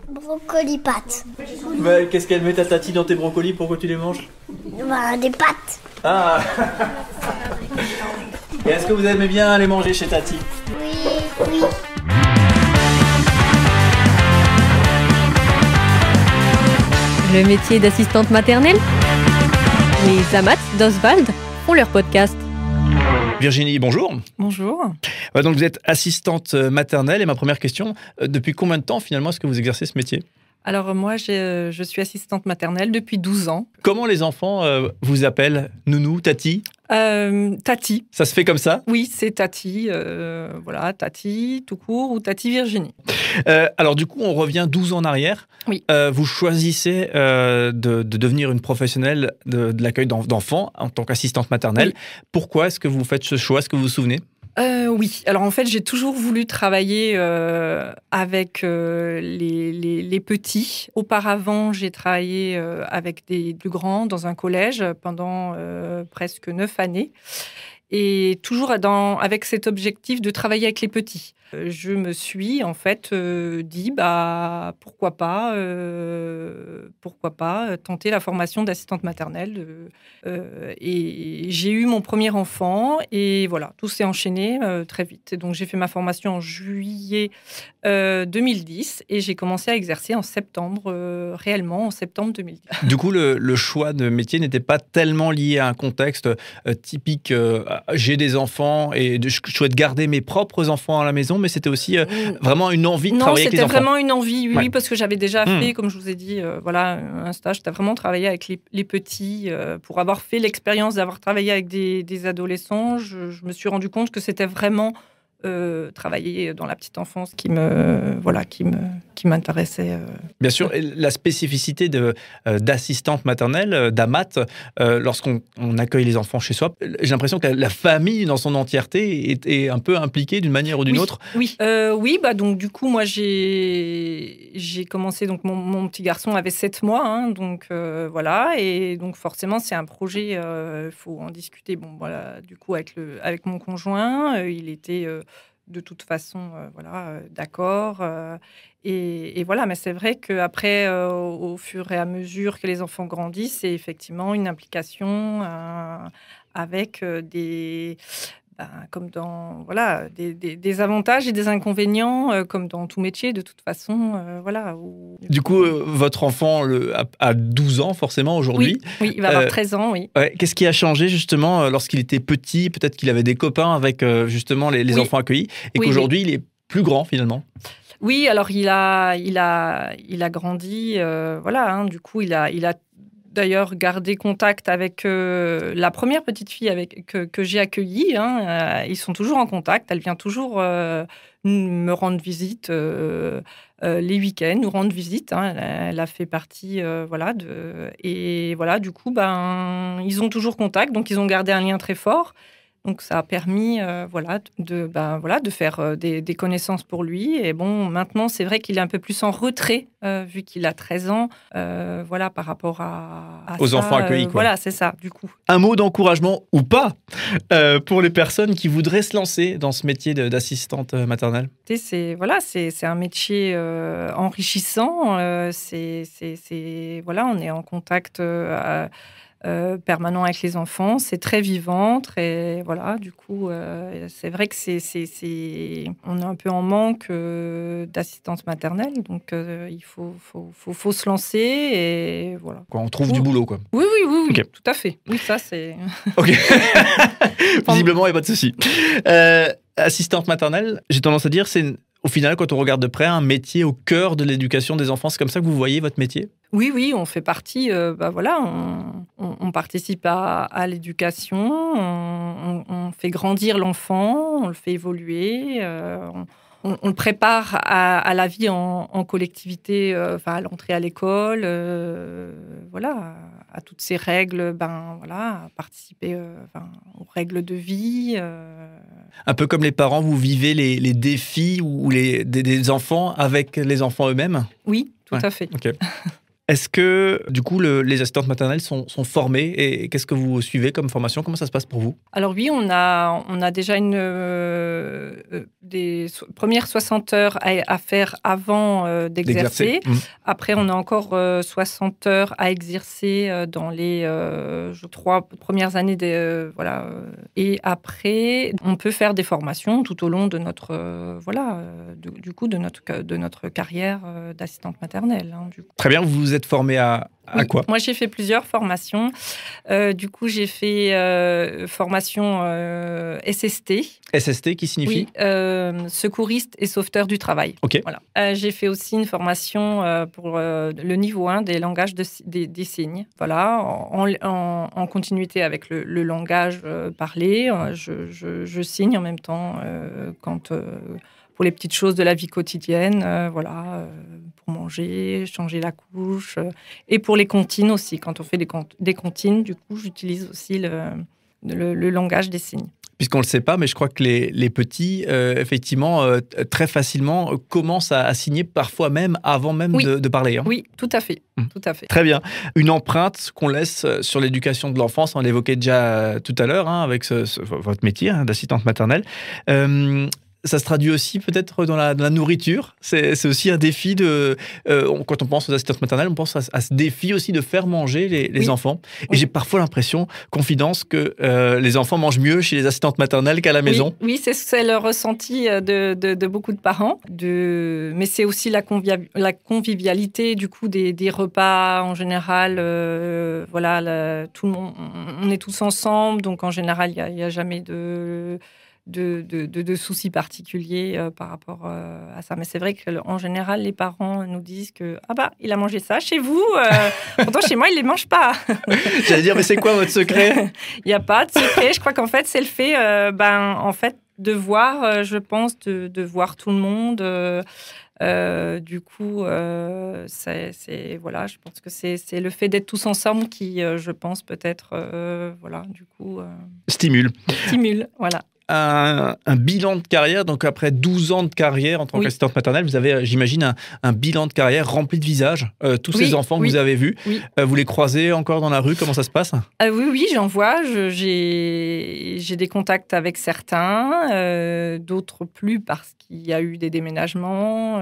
Brocoli pâtes. Qu'est-ce qu'elle met ta tati dans tes brocolis pour que tu les manges? Des pâtes. Ah. Et est-ce que vous aimez bien les manger chez tati? Oui. Le métier d'assistante maternelle? Les Amats d'Oswald font leur podcast. Virginie, bonjour. Bonjour. Donc vous êtes assistante maternelle et ma première question, depuis combien de temps finalement est-ce que vous exercez ce métier? Alors moi, je suis assistante maternelle depuis 12 ans. Comment les enfants vous appellent? Nounou, tati? Tati. Ça se fait comme ça? Oui, c'est Tati. Voilà, Tati tout court ou Tati Virginie. Alors du coup, on revient 12 ans en arrière. Oui. Vous choisissez de devenir une professionnelle de l'accueil d'enfants en tant qu'assistante maternelle. Oui. Pourquoi est-ce que vous faites ce choix? Est-ce que vous vous souvenez? Oui, alors en fait, j'ai toujours voulu travailler avec les petits. Auparavant, j'ai travaillé avec des plus grands dans un collège pendant presque 9 années. Et toujours avec cet objectif de travailler avec les petits. Je me suis en fait dit pourquoi pas tenter la formation d'assistante maternelle. Et j'ai eu mon premier enfant et voilà, tout s'est enchaîné très vite. Et donc j'ai fait ma formation en juillet 2010 et j'ai commencé à exercer en septembre, réellement en septembre 2010. Du coup, le choix de métier n'était pas tellement lié à un contexte typique. J'ai des enfants et je souhaite garder mes propres enfants à la maison, mais c'était aussi vraiment une envie de travailler avec les enfants. Non, c'était vraiment une envie, oui, Ouais. oui, parce que j'avais déjà fait, comme je vous ai dit, un stage. C'était vraiment travailler avec les petits. Pour avoir fait l'expérience d'avoir travaillé avec des adolescents, je me suis rendu compte que c'était vraiment travailler dans la petite enfance qui m'intéressait. Bien sûr, et la spécificité d'assistante maternelle, d'AMAT, lorsqu'on accueille les enfants chez soi, j'ai l'impression que la famille dans son entièreté est un peu impliquée d'une manière ou d'une autre. Oui, donc du coup, moi, j'ai commencé, donc mon petit garçon avait 7 mois, hein, donc voilà, et donc forcément, c'est un projet, il faut en discuter, du coup, avec mon conjoint, il était de toute façon, d'accord. Et voilà, mais c'est vrai qu'après, au fur et à mesure que les enfants grandissent, c'est effectivement une implication avec comme dans des avantages et des inconvénients, comme dans tout métier, de toute façon. Du coup, votre enfant a 12 ans, forcément, aujourd'hui. Oui, il va avoir 13 ans, oui. Ouais, qu'est-ce qui a changé, justement, lorsqu'il était petit? Peut-être qu'il avait des copains avec, justement, les enfants accueillis, et qu'aujourd'hui, il est plus grand, finalement. Oui, alors il a grandi, du coup, il a d'ailleurs gardé contact avec la première petite fille que j'ai accueillie. Ils sont toujours en contact. Elle vient toujours me rendre visite les week-ends, nous rendre visite. Elle a fait partie, du coup, ils ont toujours contact. Donc, ils ont gardé un lien très fort. Donc, ça a permis de faire des connaissances pour lui. Et bon, maintenant, c'est vrai qu'il est un peu plus en retrait, vu qu'il a 13 ans, par rapport aux enfants accueillis. Voilà, c'est ça, du coup. Un mot d'encouragement, ou pas, pour les personnes qui voudraient se lancer dans ce métier d'assistante maternelle? C'est un métier enrichissant. On est en contact permanent avec les enfants, c'est très vivant, du coup, c'est vrai que on est un peu en manque d'assistance maternelle, donc il faut se lancer et voilà. On trouve du boulot, quoi. Oui, Okay. Tout à fait. Oui, ça c'est. Ok. Visiblement, il n'y a pas de souci. Assistante maternelle, j'ai tendance à dire, c'est au final, quand on regarde de près, un métier au cœur de l'éducation des enfants. C'est comme ça que vous voyez votre métier? Oui, on fait partie, on participe à l'éducation, on fait grandir l'enfant, on le fait évoluer, on le prépare à la vie en collectivité, à l'entrée à l'école, à toutes ces règles, à participer aux règles de vie. Un peu comme les parents, vous vivez les défis ou des enfants avec les enfants eux-mêmes? Oui, tout à fait. Okay. Est-ce que, du coup, les assistantes maternelles sont formées et qu'est-ce que vous suivez comme formation? Comment ça se passe pour vous? Alors oui, on a déjà des premières 60 heures à faire avant d'exercer. Après, on a encore 60 heures à exercer dans les 3 premières années. Voilà. Et après, on peut faire des formations tout au long de notre, de notre carrière d'assistante maternelle. Hein, du coup. Très bien, vous vous êtes formée à quoi? Moi, j'ai fait plusieurs formations. Du coup, j'ai fait formation SST. SST, qui signifie? Secouriste et sauveteur du travail. Okay. Voilà. J'ai fait aussi une formation pour le niveau 1 des langages des signes. Voilà, en continuité avec le langage parlé. Je signe en même temps pour les petites choses de la vie quotidienne, pour manger, changer la couche, et pour les comptines aussi. Quand on fait des comptines, du coup, j'utilise aussi le langage des signes. Puisqu'on ne le sait pas, mais je crois que les petits, effectivement, très facilement, commencent à signer, parfois même avant même de parler. Hein. Oui, tout à fait. Tout à fait. Très bien. Une empreinte qu'on laisse sur l'éducation de l'enfance, on l'évoquait déjà tout à l'heure, avec votre métier d'assistante maternelle. Ça se traduit aussi peut-être dans la nourriture. C'est aussi un défi quand on pense aux assistantes maternelles, on pense à ce défi aussi de faire manger les enfants. Et j'ai parfois l'impression, confidence, que les enfants mangent mieux chez les assistantes maternelles qu'à la maison. Oui, c'est le ressenti de beaucoup de parents. Mais c'est aussi la convivialité du coup des repas en général. Tout le monde, on est tous ensemble, donc en général il y a jamais de soucis particuliers par rapport à ça. Mais c'est vrai qu'en général, les parents nous disent que « Ah bah, il a mangé ça chez vous, pourtant chez moi, il ne les mange pas. » J'allais dire, mais c'est quoi votre secret? Il n'y a pas de secret. Je crois qu'en fait, c'est le fait de voir, je pense, de voir tout le monde. Du coup, je pense que c'est le fait d'être tous ensemble qui, je pense, peut-être, stimule, voilà. Un bilan de carrière, donc après 12 ans de carrière en tant qu'assistante maternelle, vous avez, j'imagine, un bilan de carrière rempli de visages, tous ces enfants que vous avez vus. Vous les croisez encore dans la rue? Comment ça se passe? Oui, j'en vois. J'ai des contacts avec certains, d'autres plus parce qu'il y a eu des déménagements.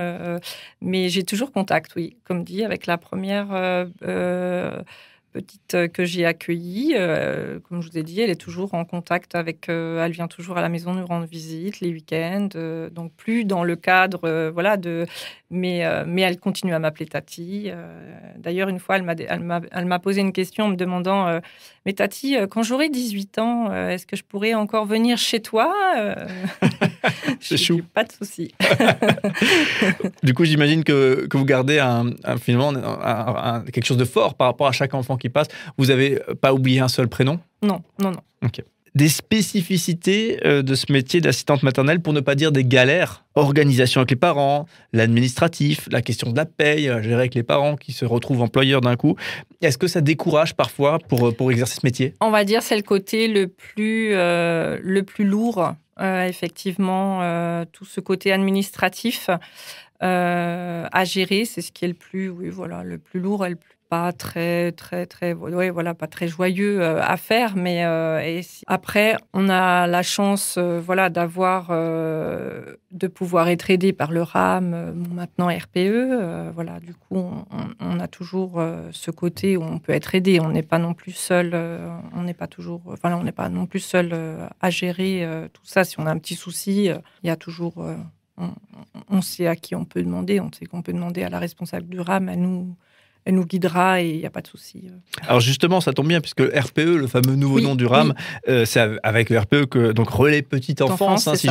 Mais j'ai toujours contact, oui. Comme dit, avec la première petite que j'ai accueillie, comme je vous ai dit, elle est toujours en contact avec, elle vient toujours à la maison nous rendre visite les week-ends, donc plus dans le cadre, mais elle continue à m'appeler Tati. D'ailleurs, une fois, elle m'a posé une question en me demandant, mais Tati, quand j'aurai 18 ans, est-ce que je pourrais encore venir chez toi? C'est chou. Pas de souci. Du coup, j'imagine que vous gardez finalement quelque chose de fort par rapport à chaque enfant qui passe. Vous n'avez pas oublié un seul prénom? Non. Okay. Des spécificités de ce métier d'assistante maternelle, pour ne pas dire des galères, organisation avec les parents, l'administratif, la question de la paye, gérer avec les parents qui se retrouvent employeurs d'un coup. Est-ce que ça décourage parfois pour exercer ce métier? On va dire c'est le côté le plus lourd, effectivement, tout ce côté administratif à gérer, c'est ce qui est le plus lourd et le plus pas très pas très joyeux à faire, mais après on a la chance d'avoir de pouvoir être aidé par le RAM, maintenant RPE, du coup on a toujours ce côté où on peut être aidé, on n'est pas non plus seul, on n'est pas non plus seul à gérer tout ça. Si on a un petit souci, il y a toujours on sait à qui on peut demander, on sait qu'on peut demander à la responsable du RAM, elle nous guidera et il n'y a pas de souci. Alors justement, ça tombe bien, puisque RPE, le fameux nouveau nom du RAM, c'est avec le RPE, donc Relais Petite Enfance, si